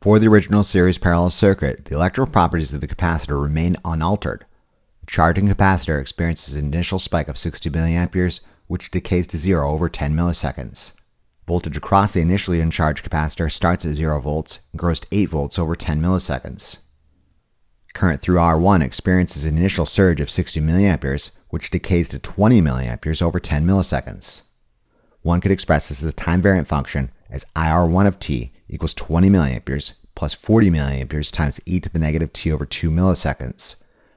For the original series parallel circuit, the electrical properties of the capacitor remain unaltered. A charging capacitor experiences an initial spike of 60 milliamperes, which decays to 0 over 10 milliseconds. Voltage across the initially uncharged capacitor starts at 0 volts and grows to 8 volts over 10 milliseconds. Current through R1 experiences an initial surge of 60 milliamperes, which decays to 20 milliamperes over 10 milliseconds. One could express this as a time-variant function as IR1 of t equals 20 milliamperes plus 40 milliamperes times e to the negative t over 2 milliseconds,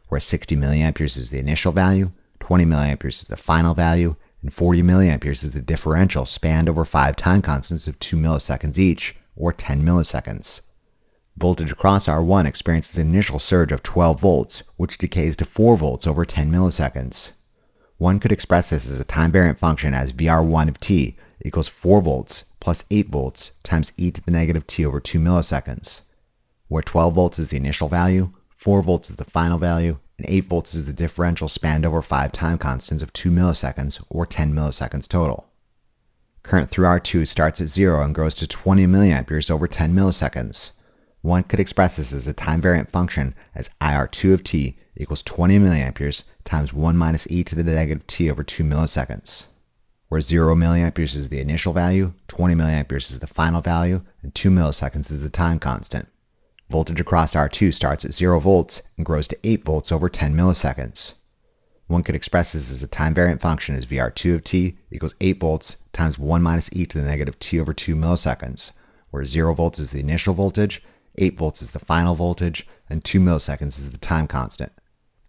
where 60 milliamperes is the initial value, 20 milliamperes is the final value, and 40 milliamperes is the differential spanned over 5 time constants of 2 milliseconds each, or 10 milliseconds. Voltage across R1 experiences an initial surge of 12 volts, which decays to 4 volts over 10 milliseconds. One could express this as a time-variant function as VR1 of t equals 4 volts plus 8 volts times e to the negative t over 2 milliseconds, where 12 volts is the initial value, 4 volts is the final value, and 8 volts is the differential spanned over 5 time constants of 2 milliseconds, or 10 milliseconds total. Current through R2 starts at 0 and grows to 20 milliamperes over 10 milliseconds. One could express this as a time-variant function as IR2 of t equals 20 milliamperes times 1 minus e to the negative t over 2 milliseconds, where 0 milliamperes is the initial value, 20 milliamperes is the final value, and 2 milliseconds is the time constant. Voltage across R2 starts at 0 volts and grows to 8 volts over 10 milliseconds. One could express this as a time-variant function as VR2 of t equals 8 volts times 1 minus e to the negative t over 2 milliseconds, where 0 volts is the initial voltage, 8 volts is the final voltage, and 2 milliseconds is the time constant.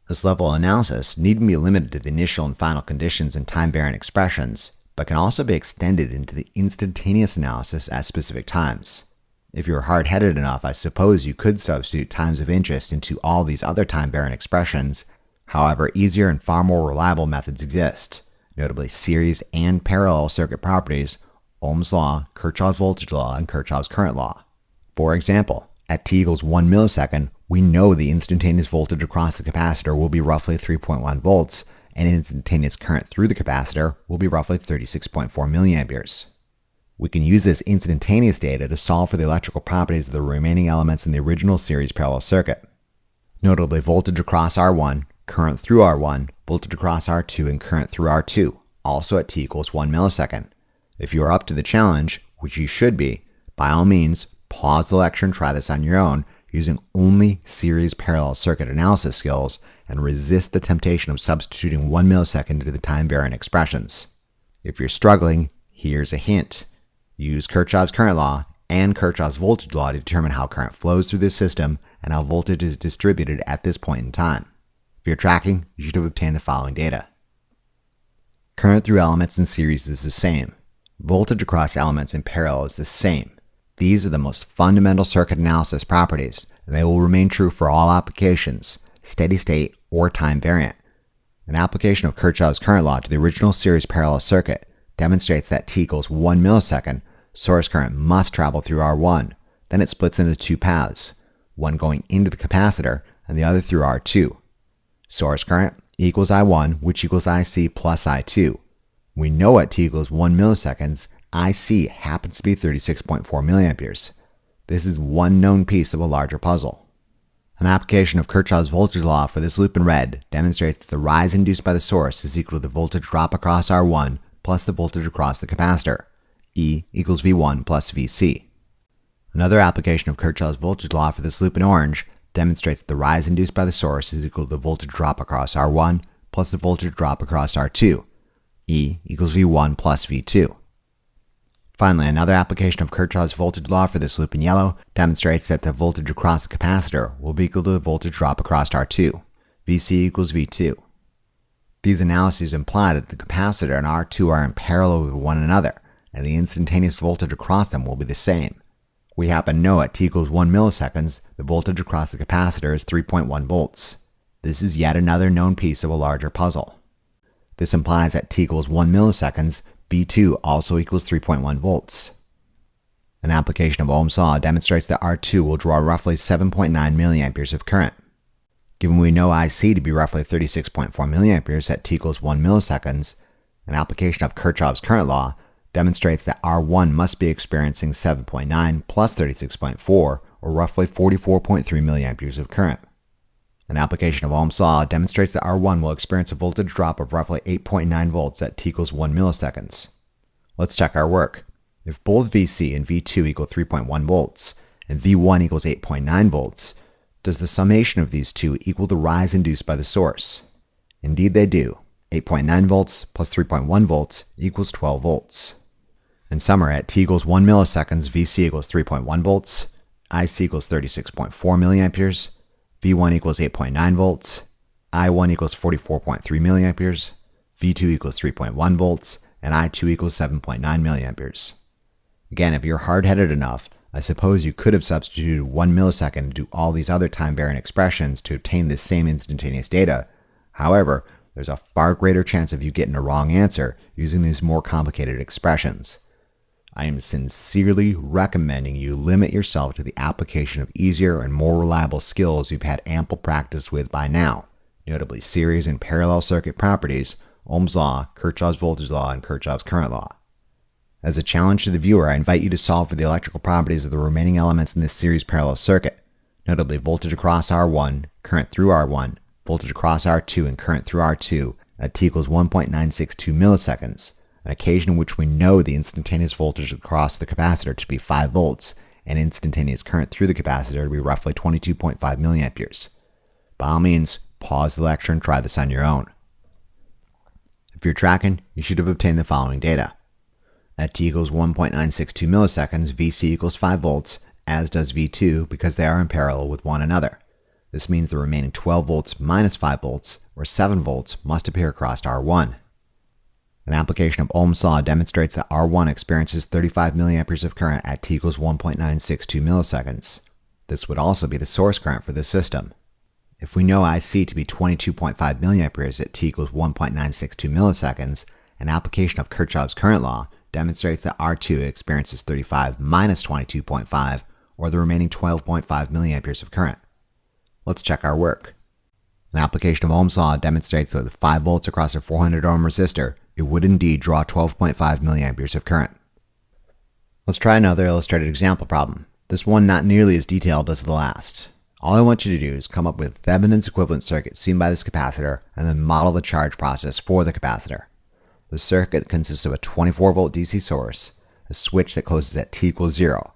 This level of analysis needn't be limited to the initial and final conditions and time-variant expressions, but can also be extended into the instantaneous analysis at specific times. If you're hard-headed enough, I suppose you could substitute times of interest into all these other time-variant expressions. However, easier and far more reliable methods exist, notably series and parallel circuit properties, Ohm's law, Kirchhoff's voltage law, and Kirchhoff's current law. For example, at t equals 1 millisecond, we know the instantaneous voltage across the capacitor will be roughly 3.1 volts, and instantaneous current through the capacitor will be roughly 36.4 milliamperes. We can use this instantaneous data to solve for the electrical properties of the remaining elements in the original series parallel circuit, notably voltage across R1, current through R1, voltage across R2, and current through R2, also at t equals 1 millisecond. If you are up to the challenge, which you should be, by all means, pause the lecture and try this on your own using only series parallel circuit analysis skills and resist the temptation of substituting 1 millisecond into the time-variant expressions. If you're struggling, here's a hint. Use Kirchhoff's current law and Kirchhoff's voltage law to determine how current flows through the system and how voltage is distributed at this point in time. If you're tracking, you should have obtained the following data. Current through elements in series is the same. Voltage across elements in parallel is the same. These are the most fundamental circuit analysis properties, and they will remain true for all applications, steady state or time variant. An application of Kirchhoff's current law to the original series parallel circuit demonstrates that t equals 1 millisecond, source current must travel through R1. Then it splits into two paths, one going into the capacitor and the other through R2. Source current equals I1, which equals IC plus I2. We know at t equals 1 milliseconds, IC happens to be 36.4 milliamperes. This is one known piece of a larger puzzle. An application of Kirchhoff's voltage law for this loop in red demonstrates that the rise induced by the source is equal to the voltage drop across R1 plus the voltage across the capacitor. E equals V1 plus Vc. Another application of Kirchhoff's voltage law for this loop in orange demonstrates that the rise induced by the source is equal to the voltage drop across R1 plus the voltage drop across R2. E equals V1 plus V2. Finally, another application of Kirchhoff's voltage law for this loop in yellow demonstrates that the voltage across the capacitor will be equal to the voltage drop across R2. Vc equals V2. These analyses imply that the capacitor and R2 are in parallel with one another, and the instantaneous voltage across them will be the same. We happen to know at t equals 1 milliseconds, the voltage across the capacitor is 3.1 volts. This is yet another known piece of a larger puzzle. This implies at t equals 1 milliseconds, V2 also equals 3.1 volts. An application of Ohm's law demonstrates that R2 will draw roughly 7.9 milliamperes of current. Given we know IC to be roughly 36.4 milliamperes at t equals 1 milliseconds, an application of Kirchhoff's current law demonstrates that R1 must be experiencing 7.9 plus 36.4, or roughly 44.3 milliamperes of current. An application of Ohm's law demonstrates that R1 will experience a voltage drop of roughly 8.9 volts at t equals 1 milliseconds. Let's check our work. If both Vc and V2 equal 3.1 volts, and V1 equals 8.9 volts, does the summation of these two equal the rise induced by the source? Indeed they do. 8.9 volts plus 3.1 volts equals 12 volts. In summary, at t equals 1 milliseconds, Vc equals 3.1 volts, IC equals 36.4 milliamperes, V1 equals 8.9 volts, I1 equals 44.3 milliamperes, V2 equals 3.1 volts, and I2 equals 7.9 milliamperes. Again, if you're hard-headed enough, I suppose you could have substituted 1 millisecond to do all these other time-varying expressions to obtain the same instantaneous data. However, there's a far greater chance of you getting a wrong answer using these more complicated expressions. I am sincerely recommending you limit yourself to the application of easier and more reliable skills you've had ample practice with by now, notably series and parallel circuit properties, Ohm's law, Kirchhoff's voltage law, and Kirchhoff's current law. As a challenge to the viewer, I invite you to solve for the electrical properties of the remaining elements in this series parallel circuit, notably voltage across R1, current through R1, voltage across R2, and current through R2 at t equals 1.962 milliseconds, an occasion in which we know the instantaneous voltage across the capacitor to be 5 volts and instantaneous current through the capacitor to be roughly 22.5 milliamperes. By all means, pause the lecture and try this on your own. If you're tracking, you should have obtained the following data. At t equals 1.962 milliseconds, Vc equals 5 volts, as does V2 because they are in parallel with one another. This means the remaining 12 volts minus 5 volts, or 7 volts, must appear across R1. An application of Ohm's law demonstrates that R1 experiences 35 milliamperes of current at t equals 1.962 milliseconds. This would also be the source current for this system. If we know IC to be 22.5 milliamperes at t equals 1.962 milliseconds, an application of Kirchhoff's current law demonstrates that R2 experiences 35 minus 22.5, or the remaining 12.5 milliamperes of current. Let's check our work. An application of Ohm's law demonstrates that with 5 volts across a 400 ohm resistor, it would indeed draw 12.5 milliamperes of current. Let's try another illustrated example problem, this one not nearly as detailed as the last. All I want you to do is come up with Thevenin's equivalent circuit seen by this capacitor and then model the charge process for the capacitor. The circuit consists of a 24 volt DC source, a switch that closes at t equals 0,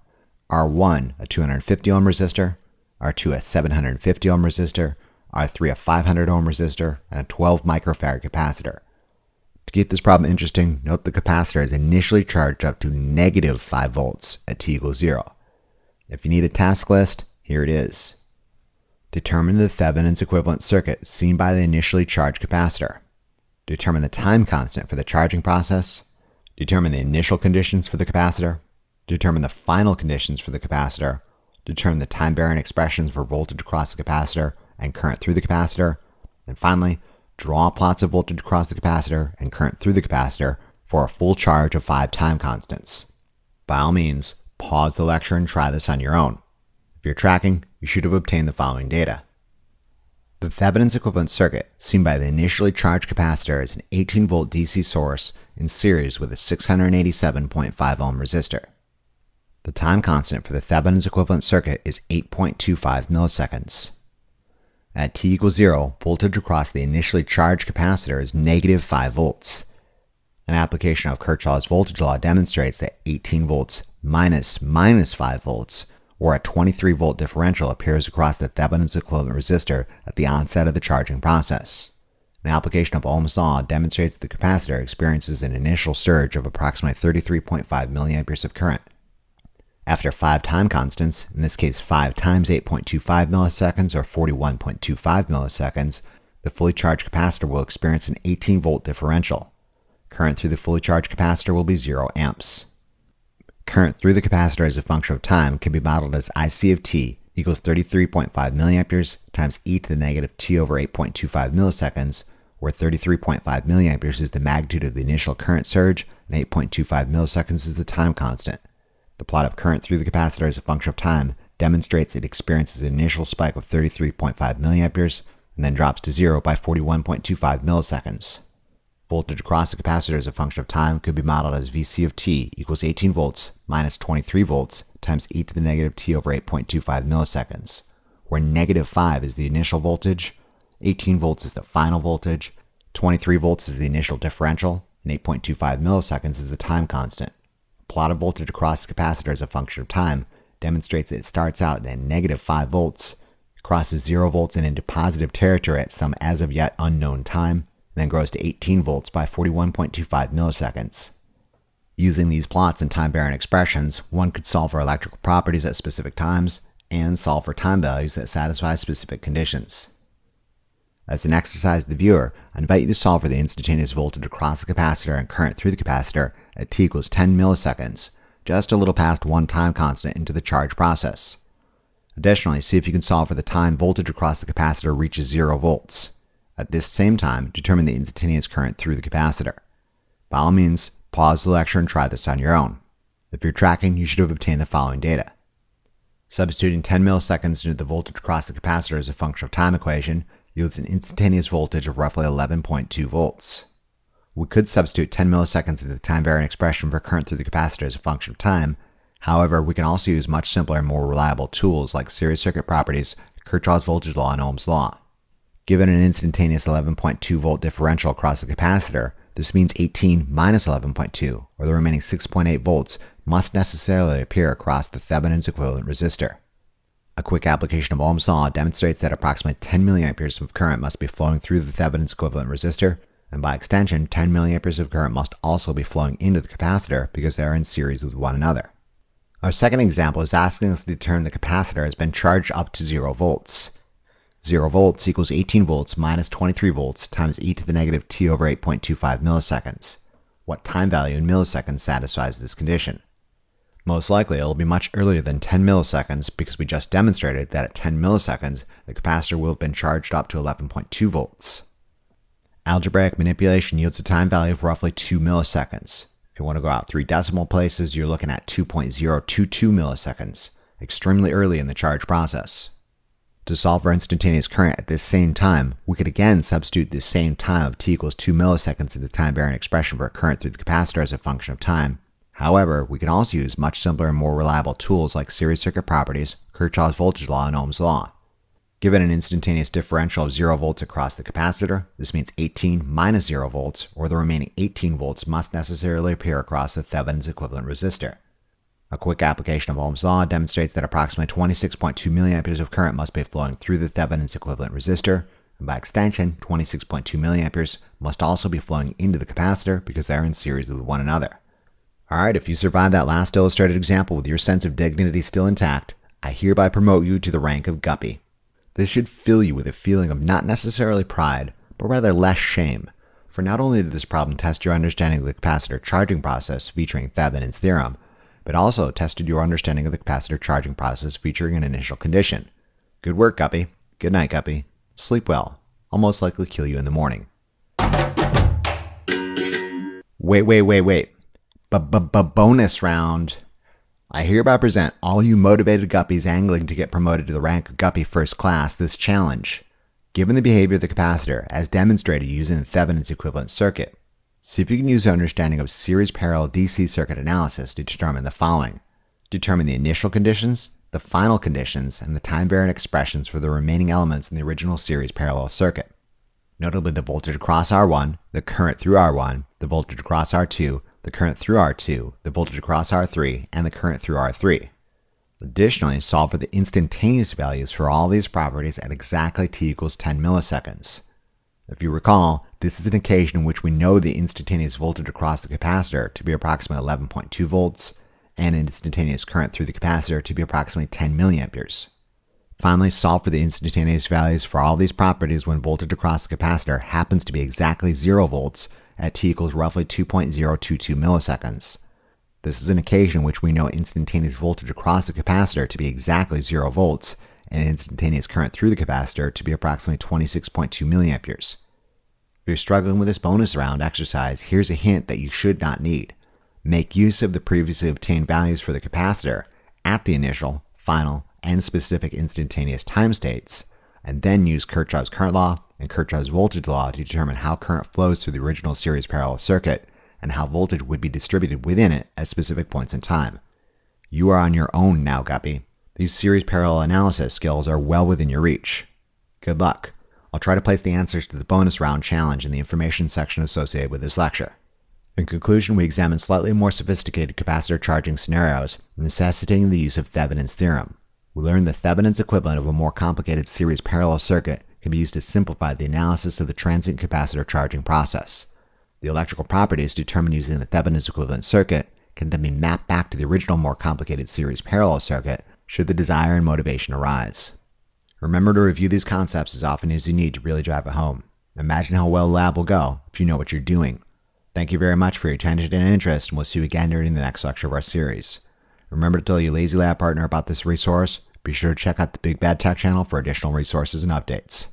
R1 a 250 ohm resistor, R2 a 750 ohm resistor, R3 a 500 ohm resistor, and a 12 microfarad capacitor. To keep this problem interesting, note the capacitor is initially charged up to negative 5 volts at t equals 0. If you need a task list, here it is. Determine the Thevenin's equivalent circuit seen by the initially charged capacitor. Determine the time constant for the charging process. Determine the initial conditions for the capacitor. Determine the final conditions for the capacitor. Determine the time-varying expressions for voltage across the capacitor and current through the capacitor. And finally, draw plots of voltage across the capacitor and current through the capacitor for a full charge of 5 time constants. By all means, pause the lecture and try this on your own. If you're tracking, you should have obtained the following data. The Thevenin's equivalent circuit, seen by the initially charged capacitor, is an 18 volt DC source in series with a 687.5 ohm resistor. The time constant for the Thevenin's equivalent circuit is 8.25 milliseconds. At t equals 0, voltage across the initially charged capacitor is negative 5 volts. An application of Kirchhoff's voltage law demonstrates that 18 volts minus 5 volts, or a 23 volt differential, appears across the Thevenin's equivalent resistor at the onset of the charging process. An application of Ohm's law demonstrates that the capacitor experiences an initial surge of approximately 33.5 milliamperes of current. After 5 time constants, in this case 5 times 8.25 milliseconds or 41.25 milliseconds, the fully charged capacitor will experience an 18 volt differential. Current through the fully charged capacitor will be 0 amps. Current through the capacitor as a function of time can be modeled as IC of t equals 33.5 milliamperes times e to the negative t over 8.25 milliseconds, where 33.5 milliamperes is the magnitude of the initial current surge and 8.25 milliseconds is the time constant. The plot of current through the capacitor as a function of time demonstrates it experiences an initial spike of 33.5 milliamperes and then drops to 0 by 41.25 milliseconds. Voltage across the capacitor as a function of time could be modeled as Vc of t equals 18 volts minus 23 volts times e to the negative t over 8.25 milliseconds, where negative 5 is the initial voltage, 18 volts is the final voltage, 23 volts is the initial differential, and 8.25 milliseconds is the time constant. A plot of voltage across the capacitor as a function of time demonstrates that it starts out at negative 5 volts, crosses 0 volts and into positive territory at some as of yet unknown time, and then grows to 18 volts by 41.25 milliseconds. Using these plots and time-varying expressions, one could solve for electrical properties at specific times and solve for time values that satisfy specific conditions. As an exercise to the viewer, I invite you to solve for the instantaneous voltage across the capacitor and current through the capacitor at t equals 10 milliseconds, just a little past one time constant into the charge process. Additionally, see if you can solve for the time voltage across the capacitor reaches 0 volts. At this same time, determine the instantaneous current through the capacitor. By all means, pause the lecture and try this on your own. If you're tracking, you should have obtained the following data. Substituting 10 milliseconds into the voltage across the capacitor as a function of time equation yields an instantaneous voltage of roughly 11.2 volts. We could substitute 10 milliseconds into the time-varying expression for current through the capacitor as a function of time. However, we can also use much simpler and more reliable tools like series circuit properties, Kirchhoff's voltage law, and Ohm's law. Given an instantaneous 11.2 volt differential across the capacitor, this means 18 minus 11.2, or the remaining 6.8 volts, must necessarily appear across the Thevenin's equivalent resistor. A quick application of Ohm's law demonstrates that approximately 10 milliamperes of current must be flowing through the Thevenin's equivalent resistor, and by extension, 10 milliamperes of current must also be flowing into the capacitor because they are in series with one another. Our second example is asking us to determine the capacitor has been charged up to 0 volts. 0 volts equals 18 volts minus 23 volts times e to the negative t over 8.25 milliseconds. What time value in milliseconds satisfies this condition? Most likely it will be much earlier than 10 milliseconds because we just demonstrated that at 10 milliseconds the capacitor will have been charged up to 11.2 volts. Algebraic manipulation yields a time value of roughly 2 milliseconds. If you want to go out 3 decimal places, you're looking at 2.022 milliseconds, extremely early in the charge process. To solve for instantaneous current at this same time, we could again substitute the same time of t equals 2 milliseconds in the time-varying expression for current through the capacitor as a function of time. However, we can also use much simpler and more reliable tools like series circuit properties, Kirchhoff's voltage law, and Ohm's law. Given an instantaneous differential of 0 volts across the capacitor, this means 18 minus 0 volts, or the remaining 18 volts must necessarily appear across the Thevenin's equivalent resistor. A quick application of Ohm's law demonstrates that approximately 26.2 milliamperes of current must be flowing through the Thevenin's equivalent resistor, and by extension, 26.2 milliamperes must also be flowing into the capacitor because they are in series with one another. Alright, if you survived that last illustrated example with your sense of dignity still intact, I hereby promote you to the rank of Guppy. This should fill you with a feeling of not necessarily pride, but rather less shame, for not only did this problem test your understanding of the capacitor charging process featuring Thevenin's theorem, but also tested your understanding of the capacitor charging process featuring an initial condition. Good work, Guppy. Good night, Guppy. Sleep well. I'll most likely kill you in the morning. Wait. Bonus round. I hereby present all you motivated Guppies angling to get promoted to the rank of Guppy First Class this challenge. Given the behavior of the capacitor, as demonstrated using the Thevenin's equivalent circuit, see if you can use your understanding of series parallel DC circuit analysis to determine the following. Determine the initial conditions, the final conditions, and the time-varying expressions for the remaining elements in the original series parallel circuit. Notably the voltage across R1, the current through R1, the voltage across R2, the current through R2, the voltage across R3, and the current through R3. Additionally, solve for the instantaneous values for all these properties at exactly t equals 10 milliseconds. If you recall, this is an occasion in which we know the instantaneous voltage across the capacitor to be approximately 11.2 volts, and instantaneous current through the capacitor to be approximately 10 milliamperes. Finally, solve for the instantaneous values for all these properties when voltage across the capacitor happens to be exactly 0 volts at t equals roughly 2.022 milliseconds. This is an occasion in which we know instantaneous voltage across the capacitor to be exactly 0 volts and instantaneous current through the capacitor to be approximately 26.2 milliamperes. If you're struggling with this bonus round exercise, here's a hint that you should not need. Make use of the previously obtained values for the capacitor at the initial, final, and specific instantaneous time states, and then use Kirchhoff's current law and Kirchhoff's voltage law to determine how current flows through the original series parallel circuit and how voltage would be distributed within it at specific points in time. You are on your own now, Guppy. These series parallel analysis skills are well within your reach. Good luck. I'll try to place the answers to the bonus round challenge in the information section associated with this lecture. In conclusion, we examine slightly more sophisticated capacitor charging scenarios necessitating the use of Thevenin's theorem. We learned the Thevenin's equivalent of a more complicated series parallel circuit can be used to simplify the analysis of the transient capacitor charging process. The electrical properties determined using the Thevenin's equivalent circuit can then be mapped back to the original more complicated series parallel circuit should the desire and motivation arise. Remember to review these concepts as often as you need to really drive it home. Imagine how well lab will go if you know what you're doing. Thank you very much for your attention and interest, and we'll see you again during the next lecture of our series. Remember to tell your Lazy Lab partner about this resource. Be sure to check out the Big Bad Tech channel for additional resources and updates.